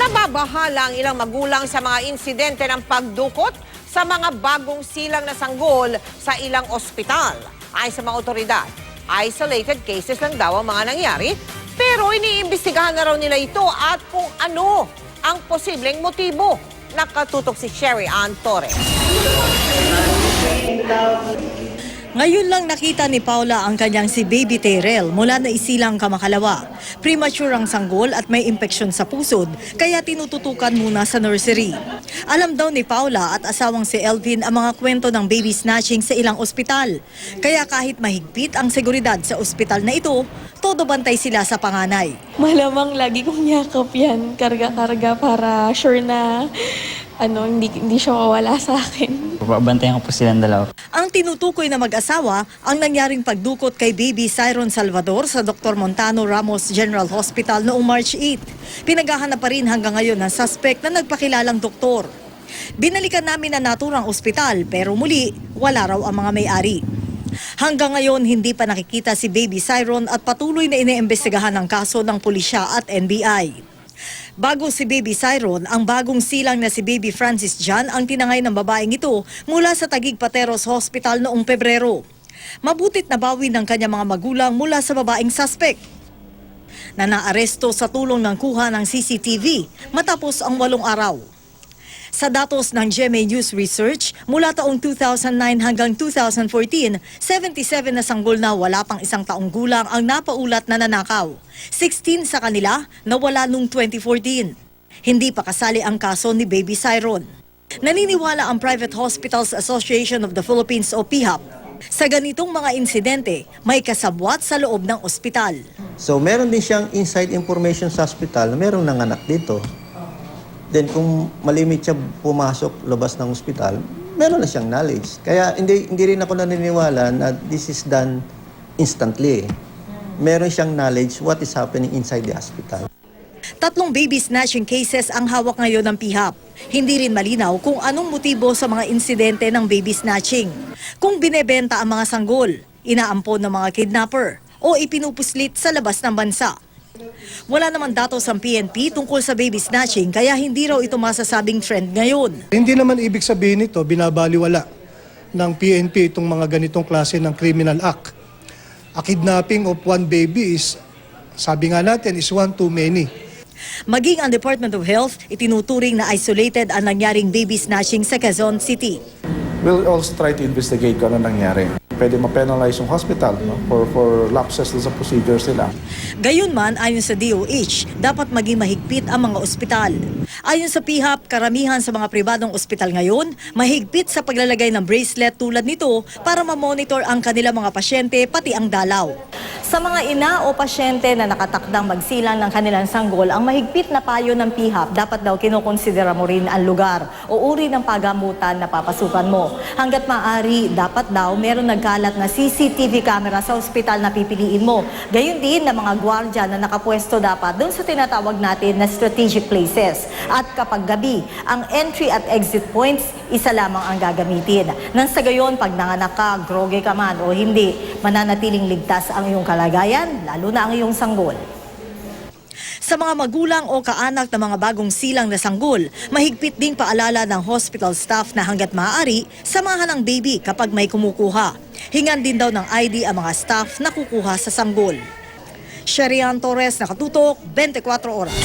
Nababahala ang ilang magulang sa mga insidente ng pagdukot sa mga bagong silang na sanggol sa ilang ospital. Ayon sa mga otoridad, isolated cases lang daw ang mga nangyari, pero iniimbestigahan na raw nila ito at kung ano ang posibleng motibo. Nakatutok si Sherry Ann Torres. Ngayon lang nakita ni Paula ang kanyang si Baby Tyrell mula na isilang kamakalawa. Premature ang sanggol at may impeksyon sa pusod, kaya tinututukan muna sa nursery. Alam daw ni Paula at asawang si Elvin ang mga kwento ng baby snatching sa ilang ospital. Kaya kahit mahigpit ang seguridad sa ospital na ito, todo bantay sila sa panganay. Malamang lagi kong yakap yan, karga-karga para sure na hindi siya mawala sa akin. Babantayan ko po silang dalawa. Ang tinutukoy na mag-asawa ang nangyaring pagdukot kay Baby Siron Salvador sa Dr. Montano Ramos General Hospital noong March 8. Pinaghahanap pa rin hanggang ngayon ng suspect na nagpakilalang doktor. Binalikan namin ang naturang ospital pero muli wala raw ang mga may-ari. Hanggang ngayon hindi pa nakikita si Baby Siron at patuloy na iniimbestigahan ang kaso ng pulisya at NBI. Bago si Baby Siron, ang bagong silang na si Baby Francis John ang tinangay ng babaeng ito mula sa Taguig Pateros Hospital noong Pebrero. Mabutit na bawi ng kanyang mga magulang mula sa babaeng suspect na naaresto sa tulong ng kuha ng CCTV matapos ang 8 araw. Sa datos ng GMA News Research, mula taong 2009 hanggang 2014, 77 na sanggol na wala pang 1 taong gulang ang napaulat na nanakaw. 16 sa kanila nawala noong 2014. Hindi pa kasali ang kaso ni Baby Siron. Naniniwala ang Private Hospitals Association of the Philippines o PHAP. Sa ganitong mga insidente, may kasabwat sa loob ng ospital. So meron din siyang inside information sa ospital na merong nanganak dito. Then kung malimit siya pumasok labas ng ospital, meron na siyang knowledge. Kaya hindi rin ako naniniwala na this is done instantly. Meron siyang knowledge what is happening inside the hospital. 3 baby snatching cases ang hawak ngayon ng PHAP. Hindi rin malinaw kung anong motibo sa mga insidente ng baby snatching. Kung binebenta ang mga sanggol, inaampon ng mga kidnapper, o ipinupuslit sa labas ng bansa. Wala naman datos ang PNP tungkol sa baby snatching kaya hindi raw ito masasabing trend ngayon. Hindi naman ibig sabihin ito binabaliwala ng PNP itong mga ganitong klase ng criminal act. A kidnapping of one baby is, sabi nga natin, is one too many. Maging ang Department of Health, itinuturing na isolated ang nangyaring baby snatching sa Quezon City. We'll also try to investigate kung ano nangyari. Pwede ma-penalize yung hospital for lapses sa procedures nila. Gayunman, ayon sa DOH, dapat maging mahigpit ang mga ospital. Ayon sa PHAP, karamihan sa mga pribadong ospital ngayon, mahigpit sa paglalagay ng bracelet tulad nito para ma-monitor ang kanilang mga pasyente pati ang dalaw. Sa mga ina o pasyente na nakatakdang magsilang ng kanilang sanggol, ang mahigpit na payo ng PHAP dapat daw kinukonsidera mo rin ang lugar o uri ng pagamutan na papasukan mo. Hanggat maaari, dapat daw meron nagkalat na CCTV camera sa ospital na pipiliin mo. Gayon din na mga gwardiya na nakapwesto dapat doon sa tinatawag natin na strategic places. At kapag gabi, ang entry at exit points, isa lamang ang gagamitin. Nang sa gayon, pag nanganak ka, groge ka man o hindi, mananatiling ligtas ang iyong kalagayan, lalo na ang iyong sanggol. Sa mga magulang o kaanak ng mga bagong silang na sanggol, mahigpit ding paalala ng hospital staff na hanggat maaari, samahan ang baby kapag may kumukuha. Hingan din daw ng ID ang mga staff na kukuha sa sanggol. Sherry Ann Torres, nakatutok, 24 oras.